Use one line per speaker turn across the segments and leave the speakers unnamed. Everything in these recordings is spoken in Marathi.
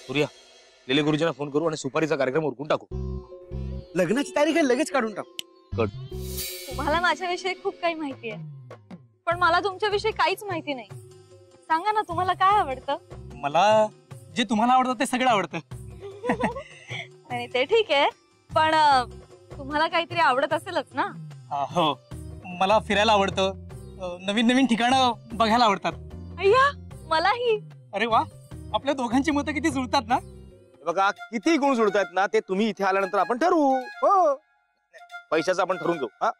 सूर्या, लेले गुरुजींना फोन करू आणि सुपारीचा कार्यक्रम उरकून टाकू.
लग्नाची तारीख आहे, लगेच काढून टाकू.
तुम्हाला माझ्याविषयी खूप काही माहिती आहे, पण मला तुमच्याविषयी काहीच माहिती नाही. सांगा ना, तुम्हाला काय आवडतं?
मला जे तुम्हाला आवडतं ते सगळं आवडतं.
नाही ते ठीक आहे, पण तुम्हाला काहीतरी आवडत असेलच ना?
हो, मला फिरायला आवडतं, नवीन नवीन ठिकाणं बघायला आवडतात.
अय्या, मलाही.
अरे वा, आपल्या दोघांची मतं किती जुळतात ना.
बघा, किती गुण जुळतायत ना ते तुम्ही इथे आल्यानंतर आपण ठरवू. हो, पैशाचं आपण ठरवून घेऊ. हा,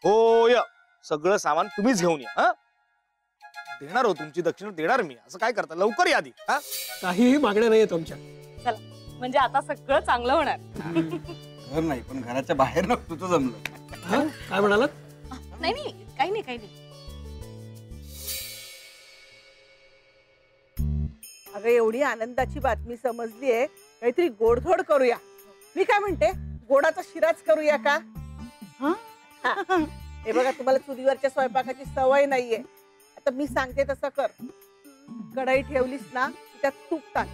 हो, या सगळं सामान तुम्हीच घेऊन या. हा, देणार हो, तुमची दक्षिणा देणार मी. असं काय करता, लवकर या आधी. हा,
काहीही मागण्या नाहीये तुमच्या.
चला, म्हणजे आता सगळं चांगलं होणार.
घर नाही, पण घराच्या बाहेर ना तुझं जमलं.
काय म्हणालात?
नाही नाही, काही नाही काही नाही.
अगं, एवढी आनंदाची बातमी समजलीये, काहीतरी गोडधोड करूया. मी काय म्हणते, गोडाचा शिराच करूया का? हा. हे बघा, तुम्हाला चुलीवरच्या स्वयंपाकाची सवय नाहीये. आता मी सांगते तसं कर. कढई ठेवलीस ना, त्यात तूप टाक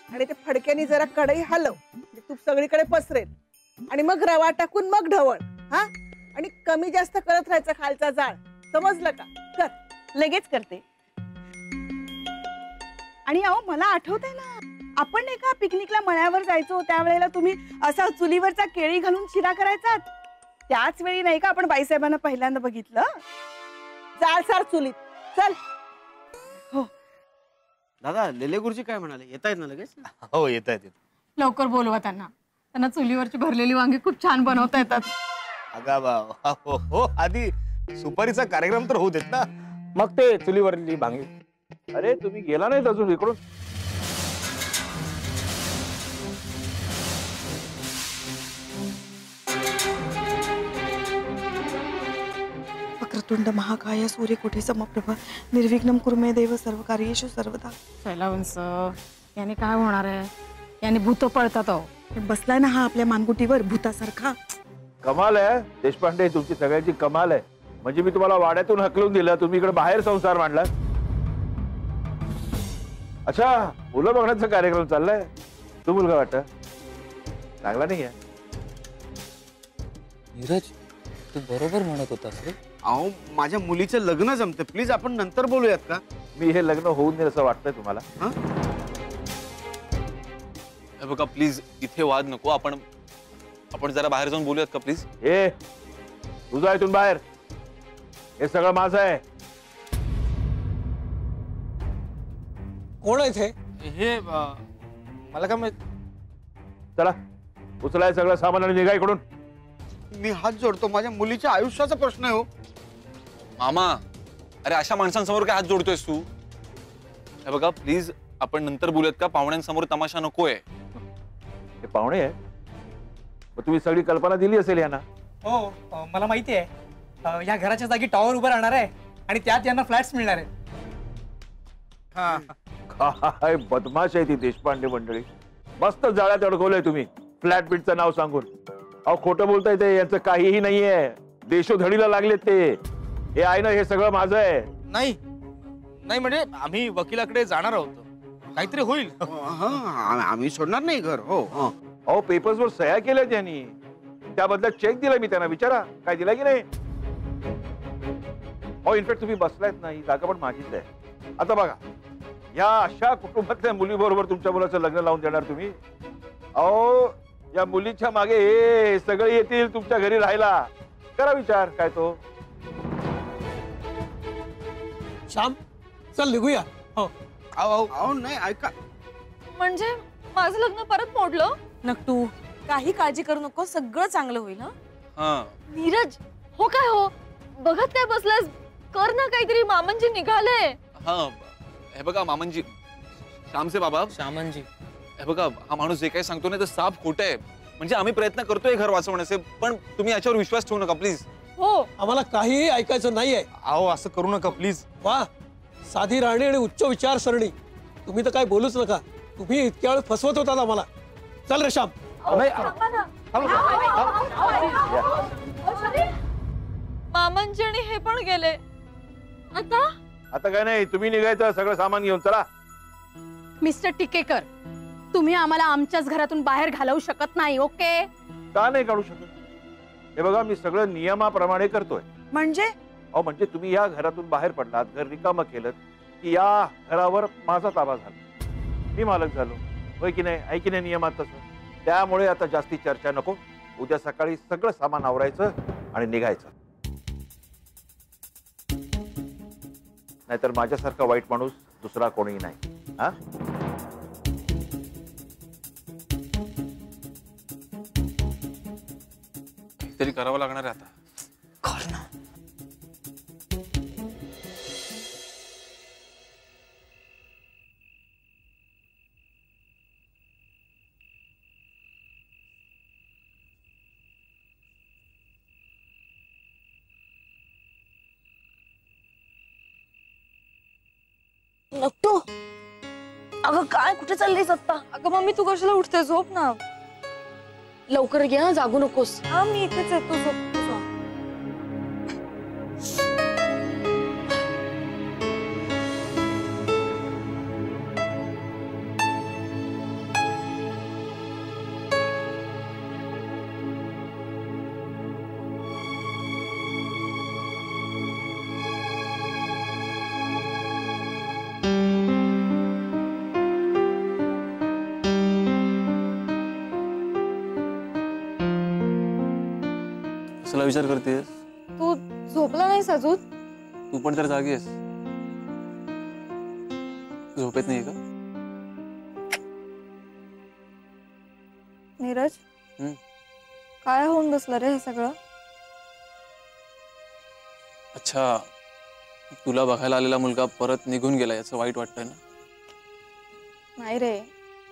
आणि ते फडक्याने जरा कढई हलव, म्हणजे तूप सगळीकडे पसरेल. आणि मग रवा टाकून मग ढवळ. हा, आणि कमी जास्त करत राहायचं खालचा जाळ. समजलं का? कर.
लगेच करते. आणि अहो, मला आठवतंय ना, आपण एका पिकनिकला मळ्यावर जायचो, त्यावेळेला तुम्ही असा चुलीवरचा केळी घालून शिरा करायचा. त्याच वेळी नाही का आपण बाईसाहेबांना पहिल्यांदा बघितलं?
जाळ सार चुलीत. चल.
हो
दादा, लेले गुरुजी काय म्हणाले, येतायत ना लगेच?
हो, येतायत.
लवकर बोलवा त्यांना. त्यांना चुलीवरची भरलेली वांगी खूप छान बनवता येतात.
अगा बाव, हो हो, आधी सुपारीचा कार्यक्रम तर होऊ देत ना, मग ते चुलीवरली भांगी. अरे, तुम्ही गेला नाहीत अजून इकडून?
वक्रतुंड महाकाय सूर्यकोटी समप्रभ निर्विघ्नं कुरु मे देव सर्व कार्येषु सर्वदा.
शैलावंश, याने काय होणार आहे? याने भूत पळतात. अहो,
बसलाय ना हा आपल्या मानगुटीवर भूतासारखा.
कमाल आहे देशपांडे, तुमची सगळ्यांची कमाल आहे. म्हणजे मी तुम्हाला वाड्यातून हकलून दिलं, तुम्ही इकडे बाहेर संसार मांडला. अच्छा, मुलं बघण्याचा कार्यक्रम चाललाय. तू मुलगा वाटत चांगला नाही आहे.
नीरज, तू बरोबर म्हणत होतास रे.
अहो, माझ्या मुलीचं लग्न जमतं, प्लीज आपण नंतर बोलूयात का?
मी हे लग्न होऊन देईल असं वाटतंय तुम्हाला?
हे बघा, प्लीज इथे वाद नको. आपण जरा बाहेर जाऊन बोलूयात का प्लीज?
हे तुझा इथून बाहेर. हे सगळं माझं आहे.
कोण आहे ते?
हे मला काय माहित.
चला, उचलाय सगळं सामान आणि निघा इकडून.
मी हात जोडतो, माझ्या मुलीच्या आयुष्याचा प्रश्न आहे हो.
मामा, अरे अशा माणसांसमोर काय हात जोडतोयस तू? हे बघा, प्लीज आपण नंतर बोलूयात का? पाहुण्यांसमोर तमाशा नकोय.
हे पाहुणे आहे, मग तुम्ही सगळी कल्पना दिली असेल यांना.
हो, मला माहिती आहे. या घराच्या जागी टॉवर उभं राहणार आहे आणि त्यात यांना फ्लॅट्स मिळणार आहेत.
काय बदमाश आहे ती देशपांडे मंडळी. मस्त जाळ्यात अडकवलंय तुम्ही फ्लॅट बीटचं नाव सांगून. अहो, खोटं बोलताय ते. यांचं काहीही नाहीये. देशोधडीला लागलेत ते. हे आहे ना, हे सगळं माझं आहे.
नाही नाही, म्हणजे आम्ही वकिलाकडे जाणार आहोत, काहीतरी होईल.
आम्ही सोडणार नाही घर. हो.
अहो, पेपर्सवर सह्या केल्या त्यांनी, त्या बदल्यात चेक दिला मी त्यांना. विचारा काय दिला की नाही. अहो, इनफॅक्ट तुम्ही बसलायत ना, ही जागा पण माझीच आहे. आता बघा, या अशा कुटुंबातल्या मुलीबरोबर तुमच्या मुलाचं लग्न लावून देणार तुम्ही? अहो, या मुलीच्या मागे हे सगळे येतील तुमच्या घरी राहायला. करा विचार काय तो.
श्याम, चल निघूया. हो.
अहो नाही, ऐका.
म्हणजे माझं लग्न परत मोडलं?
नक्टू, काही काळजी करू नको, सगळं चांगलं होईल.
हा,
नीरज, हो काय हो, बघत काय बसलास? कर ना काहीतरी. मामनजी निघाले.
हा, हे बघा मामनजी, श्यामचे बाबा.
श्यामनजी,
हे बघा, हा माणूस जे काही सांगतो ना ते साफ खोटं आहे. म्हणजे आम्ही प्रयत्न करतोय घर वाचवण्याचे, पण तुम्ही याच्यावर विश्वास ठेवू नका प्लीज.
हो,
आम्हाला काहीही ऐकायचं नाहीये.
अहो असं करू नका प्लीज.
वा, साधी राहणी आणि उच्च विचारसरणी. तुम्ही तर काय बोलूच नका. तुम्ही इतक्या वेळ फसवत होता आम्हाला. चल रे श्याम.
मामनजी आणि हे पण गेले. आता
आता काय नाही, तुम्ही निघायचं सगळं सामान घेऊन. चला.
मिस्टर टिकेकर, तुम्ही आम्हाला आमच्याच घरातून बाहेर घालवू शकत नाही. ओके?
का नाही काढू शकत? हे बघा, मी सगळं नियमाप्रमाणे करतोय.
म्हणजे
अहो म्हणजे तुम्ही या घरातून बाहेर पडलात, घर रिकामं केलं की या घरावर माझा ताबा झाला, मी मालक झालो. होय की नाही? आहे की नाही नियमात तसं? त्यामुळे आता जास्ती चर्चा नको. उद्या सकाळी सगळं सामान आवरायचं आणि निघायचं. नाहीतर माझ्यासारखा वाईट माणूस दुसरा कोणीही नाही. हा?
काहीतरी करावं लागणार आहे आता.
नक्तो, अगं काय कुठे चाललीस आत्ता? अगं मम्मी तू कशाला उठते? झोप ना लवकर, घ्या जागू नकोस. हा मी इथेच आहे, तू झोप.
कसला विचार करतेस?
तू झोपला नाहीस अजून?
तू पण तर जागी आहेस. झोपेत नाही का?
नीरज,
हम्म.
काय होऊन बसलं रे हे सगळं?
अच्छा, तुला बघायला आलेला मुलगा परत निघून गेला याचं वाईट वाटतंय ना?
नाही रे,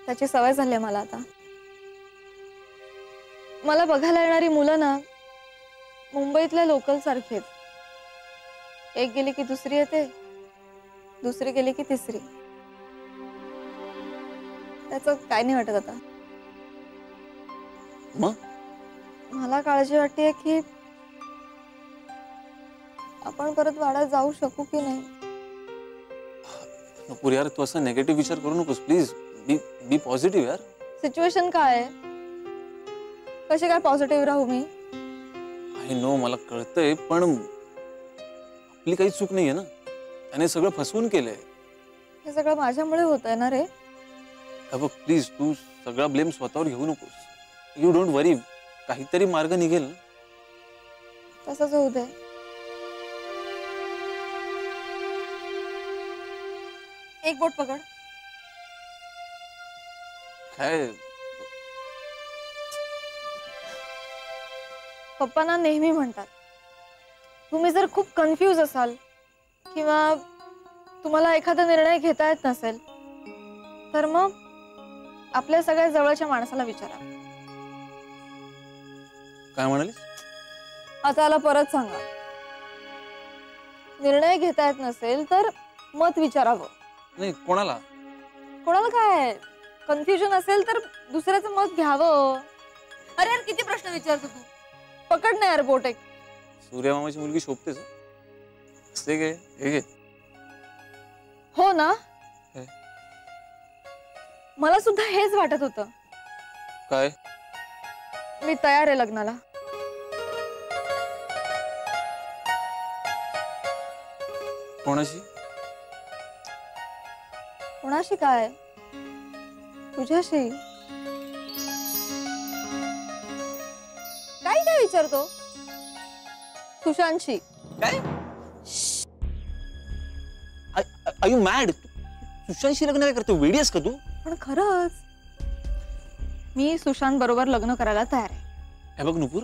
त्याची सवय झाली आहे मला आता. मला बघायला येणारी मुलं ना मुंबईतल्या लोकल सारखेच. एक गेली की दुसरी येते, दुसरी गेली की तिसरी. त्याचं काय नाही वाटत आता.
मग
मला काळजी वाटते की आपण परत वाड्यात जाऊ शकू की नाही.
नुपूर यार, तू असं नेगेटिव्ह विचार करू नकोस प्लीज. बी पॉझिटिव्ह यार.
सिच्युएशन काय आहे? कशी काय पॉझिटिव्ह राहू मी?
आय नो, मला कळतंय, पण आपली काही चूक नाहीये ना. त्याने सगळं फसवून केलंय.
हे सगळं माझ्यामुळे होतंय ना रे.
बघ प्लीज, तू सगळा ब्लेम स्वतःवर घेऊ नकोस. यू डोंट वरी, काहीतरी मार्ग निघेल ना.
तसंच होऊ दे. एक बोट पकड.
काय?
पप्पांना नेहमी म्हणतात, तुम्ही जर खूप कन्फ्यूज असाल किंवा तुम्हाला एखादा निर्णय घेता येत नसेल तर मग आपल्या सगळ्या जवळच्या माणसाला विचारा.
काय म्हणालीस?
आता याला परत सांगा, निर्णय घेता येत नसेल तर मत विचारावं.
नाही, कोणाला?
कोणाला काय? कन्फ्युजन असेल तर दुसऱ्याचं मत घ्यावं. अरे यार, किती प्रश्न विचारतो तू. पकड ना यार बोट एक.
सूर्यमामाची मुलगी शोभतेच. असते गे, हे घे.
हो ना,
हे.
मला सुद्धा हेच वाटत होतं.
काय?
मी तयार आहे लग्नाला.
कोणाशी?
कोणाशी काय? तुझ्याशी. काय काय विचारतो? सुशांतशी.
काय? R you mad? सुशांतशी लग्न काय करतो? वेडीस का तू?
पण खरंच मी सुशांत बरोबर लग्न करायला तयार आहे.
हे बघ नुपूर,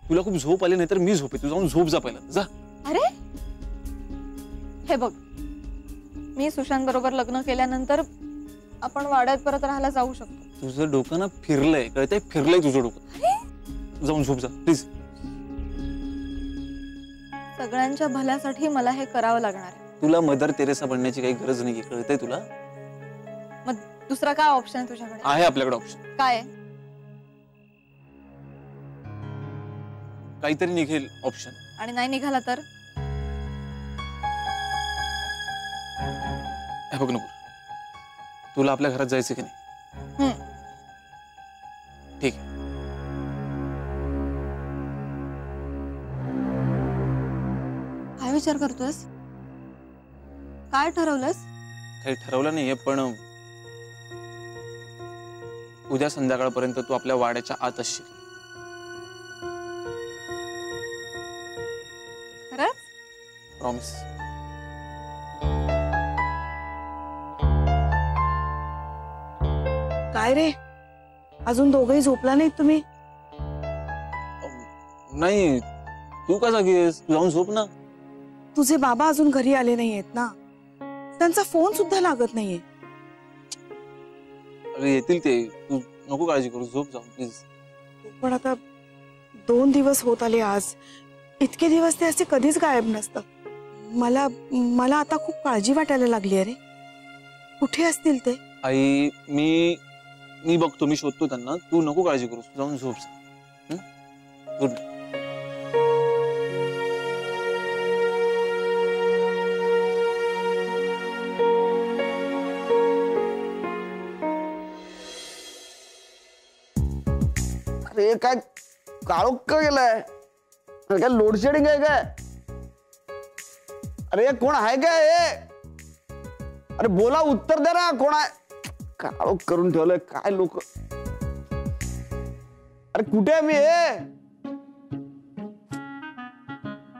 तुला खूप झोप आली नाही तर मी झोपे. तू जाऊन झोप जा पहिला, जा.
अरे हे बघ, मी सुशांत बरोबर लग्न केल्यानंतर आपण वाड्यात परत राहायला जाऊ शकतो.
तुझं डोकं ना फिरलंय, कळतंय? फिरलंय तुझं डोकं. जाऊन झोप जा प्लीज.
सगळ्यांच्या भल्यासाठी मला हे करावं लागणार आहे.
तुला मदर तेरेसा बनण्याची काही गरज नाहीये, कळतंय तुला?
मग दुसरा काय ऑप्शन आहे तुझ्याकडे?
आहे आपल्याकडे ऑप्शन.
काय?
काहीतरी निघेल ऑप्शन.
आणि नाही निघाला तर?
हे बघ नको, तुला आपल्या घरात जायचं की नाही? ठीक आहे.
काय विचार करतोयस? काय ठरवलंस?
काही ठरवलं नाहीये, पण उद्या संध्याकाळपर्यंत तू आपल्या वाड्याच्या आत असशील.
खरंच?
प्रॉमिस.
काय रे, अजून दोघंही झोपला नाहीत तुम्ही?
नाही, तू का जागी आहेस? जाऊन झोप ना.
तुझे बाबा अजून घरी आले नाहीयेत ना, त्यांचा फोन सुद्धा लागत नाहीये.
अरे येतील ते, तू नको काळजी करू, झोप जाऊन प्लीज.
पण आता 2 दिवस होत आले आज. इतके दिवस ते असे कधीच गायब नसतं. मला आता खूप काळजी वाटायला लागली. अरे कुठे असतील ते?
आई, मी बघतो, मी शोधतो त्यांना. तू नको काळजी करू, जाऊन झोप जा. Good night.
अरे काय काळोख का गेलाय? अरे काय लोड शेडिंग आहे काय? अरे कोण आहे काय हे? अरे बोला, उत्तर दे ना, कोण आहे? काळोख करून ठेवलंय काय लोक. अरे कुठे आहे मी? हे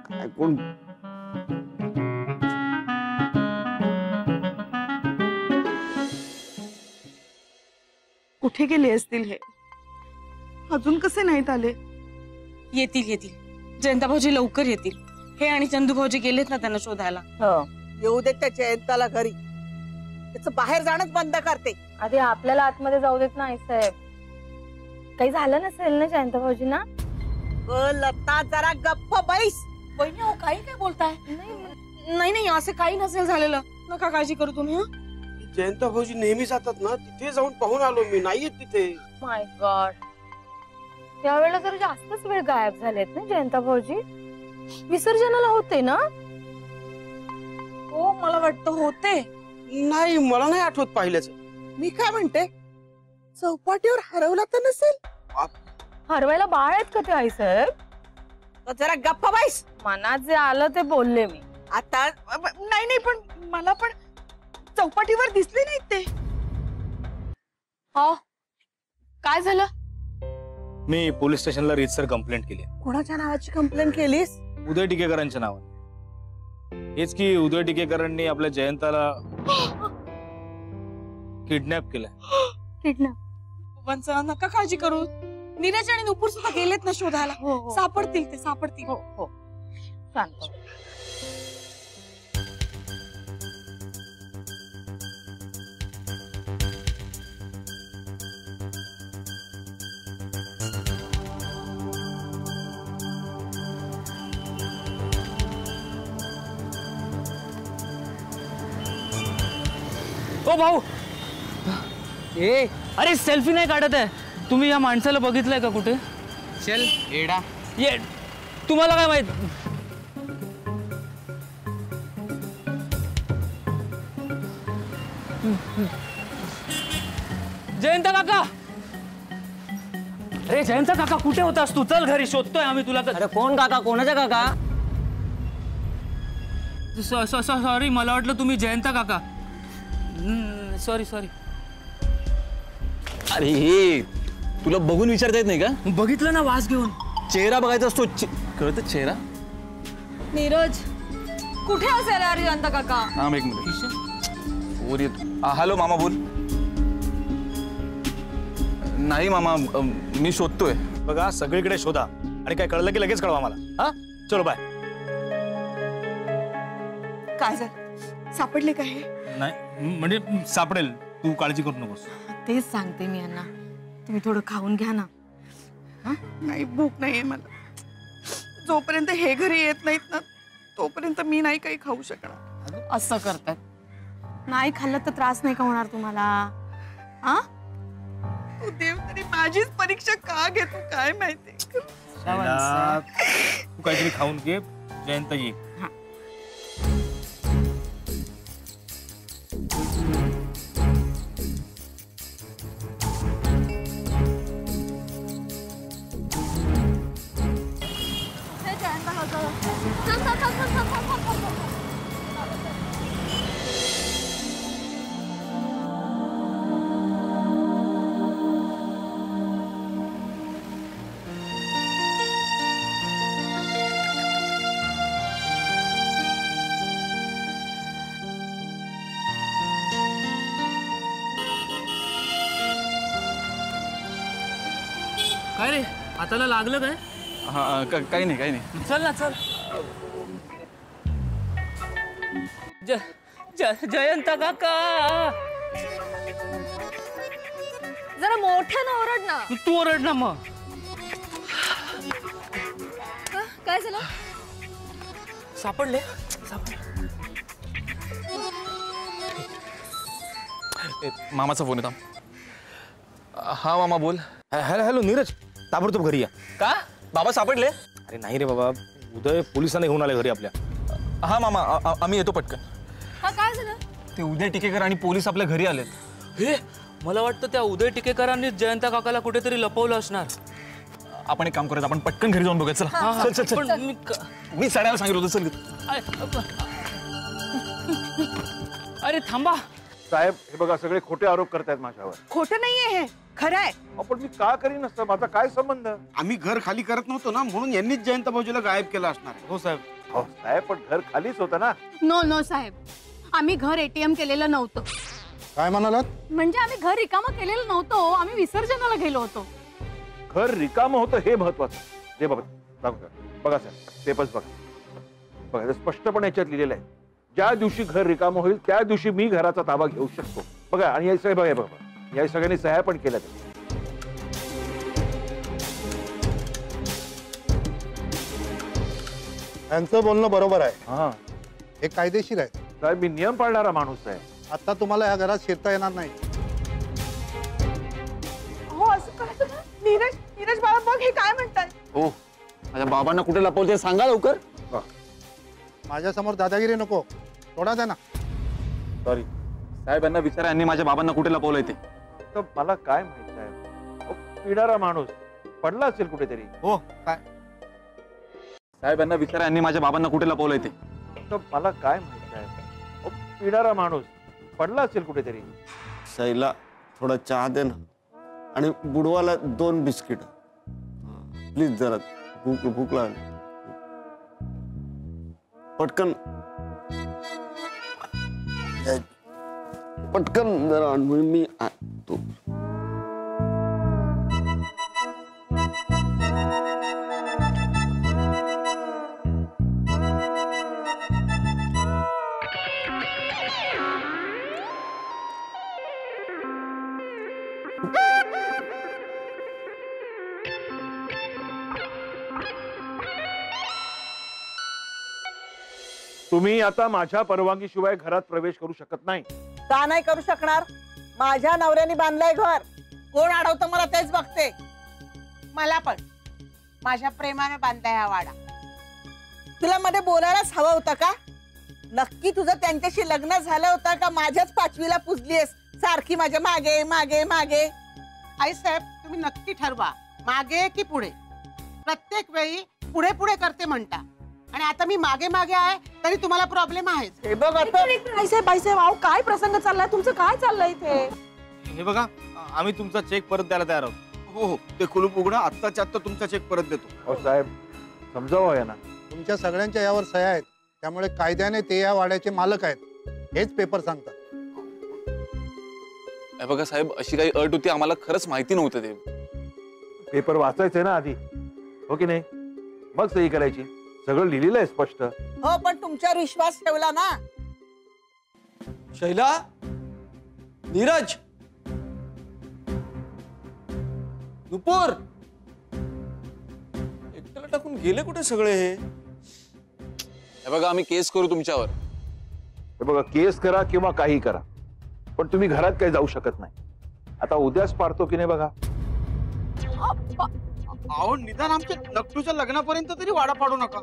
काय कोण?
कुठे गेले असतील हे? अजून कसे नाहीत आले?
येतील. जयंता भाऊजी लवकर येतील. हे आणि चंदू भाऊजी गेलेत ना त्यांना शोधायला.
येऊ देत त्या जयंताला घरी. त्याचं बाहेर जाणंच बंद करते.
आधी आपल्याला आतमध्ये जाऊ देत नाही साहेब. काही झालं नसेल ना जयंत भाऊजींना?
लता जरा गप्प बैस.
वहिनी हो, काही काय बोलताय? नाही असं काही नसेल झालेलं. नका काळजी करू तुम्ही.
जयंता भाऊजी नेहमी जातात ना, तिथे जाऊन पाहून आलो मी. नाहीयेत तिथे.
माय गॉड, त्यावेळेला जर जास्तच वेळ गायब झालेत ना जयंता भाऊजी. विसर्जनाला होते ना?
हो, मला वाटतं होते.
नाही, मला नाही आठवत पाहिल्याचं.
मी काय म्हणते, चौपाटीवर हरवला तर नसेल?
हरवायला बाळ आहेत का ते आई साहेब?
तर जरा गप्प बैस.
मनात जे आलं ते बोलले मी.
आता
नाही पण मला पण चौपाटीवर दिसले नाहीत ते.
हो, काय झालं?
मी पोलीस स्टेशनला रीतसर कंप्लेंट केली.
कोणाच्या नावाची कंप्लेंट केलीस?
उदय टिकेकरांच्या नावाने. हेच की उदय टिकेकरांनी आपल्या जयंताला किडनॅप केलंय.
किडनॅप? नका काळजी करू. नीरज आणि नुपूर सुद्धा गेलेत ना शोधायला. सापडतील ते, सापडतील.
हो, शांत.
ओ भाऊ, अरे सेल्फी नाही काढत आहे. तुम्ही या माणसाला बघितलंय का कुठे?
चल एडा
ये, तुम्हाला काय माहित? जयंता काका, अरे जयंता काका कुठे होतास तू? चल घरी, शोधतोय आम्ही तुला. अरे कोण काका? कोणाच्या काका? सॉरी, मला वाटलं तुम्ही जयंता काका. सॉरी.
अरे हे तुला बघून विचारता येत नाही का?
बघितलं ना वास घेऊन.
चेहरा बघायचा असतो. कळतं चेहरा?
नीरज कुठे असेल अरे जयंत काका?
थांब एक मिनिट. वर येतो. हॅलो मामा, बोल. नाही मामा, मी शोधतोय.
बघा, सगळीकडे शोधा आणि काय कळलं की लगेच कळवा मला. हा, चलो बाय.
काय झालं? सापडले का हे?
नाही म्हणजे सापडेल, तू काळजी करू नकोस.
तेच सांगते मी यांना. तुम्ही थोडं खाऊन घ्या ना.
नाही, भूक नाहीये मला. जोपर्यंत हे घरी येत नाहीत ना, तोपर्यंत मी नाही काही खाऊ शकणार.
असं करतात. नाही खाल्लं तर त्रास नाही का होणार तुम्हाला? हा,
तू देव तरी माझीच परीक्षा का घेतो काय माहिती.
तू काहीतरी खाऊन घे. जयंत ये.
काय रे हाताला लागलं काय?
हा काही नाही काही नाही.
चल ना चल. जयंत काका
जरा मोठ्यानं ओरड ना.
तू ओरड ना मग.
काय झालं?
सापडले.
मामाचा फोन येतो. हा मामा बोल.
हॅलो हॅलो नीरज, ताबडतोब घरी या.
का बाबा सापडले?
अरे नाही रे बाबा, उदय पोलिसांना घेऊन आले घरी आपल्या.
हा मामा आम्ही येतो पटकन.
हा काय झालं?
ते उदय टिकेकर आणि पोलीस आपल्या घरी आलेत.
हे मला वाटतं त्या उदय टिकेकरांनी जयंत काकाला कुठेतरी लपवलं असणार.
आपण एक काम करूया, आपण पटकन घरी जाऊन बघूया. चला चल चल चल.
पण
मी साड्याला सांगितलं होतं. चल.
अरे थांबा
साहेब, हे बघा सगळे खोटे आरोप करतायत माझ्यावर.
खोटं नाहीये हे, खरं आहे.
पण मी का करीन असं? माझा काय संबंध?
आम्ही घर खाली करत नव्हतो ना, म्हणून यांनीच जयंत भाऊजीला गायब केलं असणार आहे.
हो साहेब.
हो साहेब, पण घर खालीच होतं ना.
नो नो साहेब, आम्ही घर एटीएम केलेलं नव्हतं.
काय म्हणालात?
म्हणजे आम्ही घर रिकामं केलेलं नव्हतो, आम्ही विसर्जनाला गेलो होतो.
घर रिकामं होतं हे महत्वाचं. दे बाबा, बघा साहेब, पेपर्स बघा. बघा हे स्पष्टपणे याच्यात लिहिलेलं आहे, ज्या दिवशी घर रिकामं होईल त्या दिवशी मी घराचा ताबा घेऊ शकतो. बघा, आणि या सगळं बघा बघा, या सगळ्यांनी सह्या पण केल्या.
त्यांचं बोलणं बरोबर आहे.
हा,
हे कायदेशीर आहे.
साहेब मी नियम पाळणारा माणूस आहे.
आता तुम्हाला या घरात शिरता येणार नाही.
हो असं काय? नीरज नीरज बाबा बघ हे काय म्हणताय.
हो, माझ्या बाबांना कुठे लपवते सांगा लवकर.
माझ्या समोर दादागिरी नको, थोडा द्या ना.
सॉरी साहेब, यांना विचारा यांनी माझ्या बाबांना कुठे लपवलंय ते.
तर मला काय माहित आहे? पिणारा माणूस पडला असेल कुठेतरी.
हो काय?
साहेब यांना विचारा यांनी माझ्या बाबांना कुठे लपवलंय ते.
तर मला काय माहित आहे? पिणारा माणूस पडला असेल कुठेतरी.
सईला थोडा चहा दे ना, आणि बुडवाला 2 बिस्किट प्लीज. जरा भूक लागली. पटकन पटकन जरा मी तू.
तुम्ही आता माझ्या परवानगीशिवाय घरात प्रवेश करू शकत नाही.
का नाही करू शकणार? माझ्या नवऱ्याने बांधलंय घर. कोण अडवतं मला तेच बघते.
मला पण माझ्या प्रेमाने बांधलाय हा वाडा.
तुला मध्ये बोलायलाच हवं होतं का? नक्की तुझं त्यांच्याशी लग्न झालं होतं का माझ्याच पाचवीला पुजलीस सारखी माझ्या मागे मागे मागे?
आई साहेब, तुम्ही नक्की ठरवा मागे की पुढे. प्रत्येक वेळी पुढे पुढे करते म्हणता, आणि आता मी मागे मागे आहे तरी तुम्हाला प्रॉब्लेम आहे.
हे बघ आता.
बाईसाहेब अहो काय प्रसंग चाललाय तुमचं? काय चाललंय इथे?
हे बघा, आम्ही तुमचा चेक परत द्यायला तयार आहोत.
हो हो, ते कुलूप उघडा, आत्ताच्या आत्ता तुमचा चेक परत देतो.
हो साहेब, समजावं यांना.
तुमच्या सगळ्यांच्या यावर सह्या आहेत, त्यामुळे कायद्याने ते या वाड्याचे मालक आहेत, हेच पेपर सांगतात.
बघा साहेब, अशी काही अट होती आम्हाला खरंच माहिती नव्हतं ते.
पेपर वाचायचंय ना आधी, हो की नाही? मग सही करायची. सगळं लिहिलेलं आहे स्पष्ट.
हो, पण तुमच्यावर विश्वास ठेवला ना.
शैला, नीरज, नुपूर, एकट्याला टाकून गेले कुठे सगळे हे?
बघा, आम्ही केस करू तुमच्यावर.
हे बघा, केस करा किंवा काही करा, पण तुम्ही घरात काही जाऊ शकत नाही. आता उद्याच पाडतो की नाही बघा.
अहो निदान आमच्या नक्टूच्या लग्नापर्यंत तरी वाडा पाडू नका.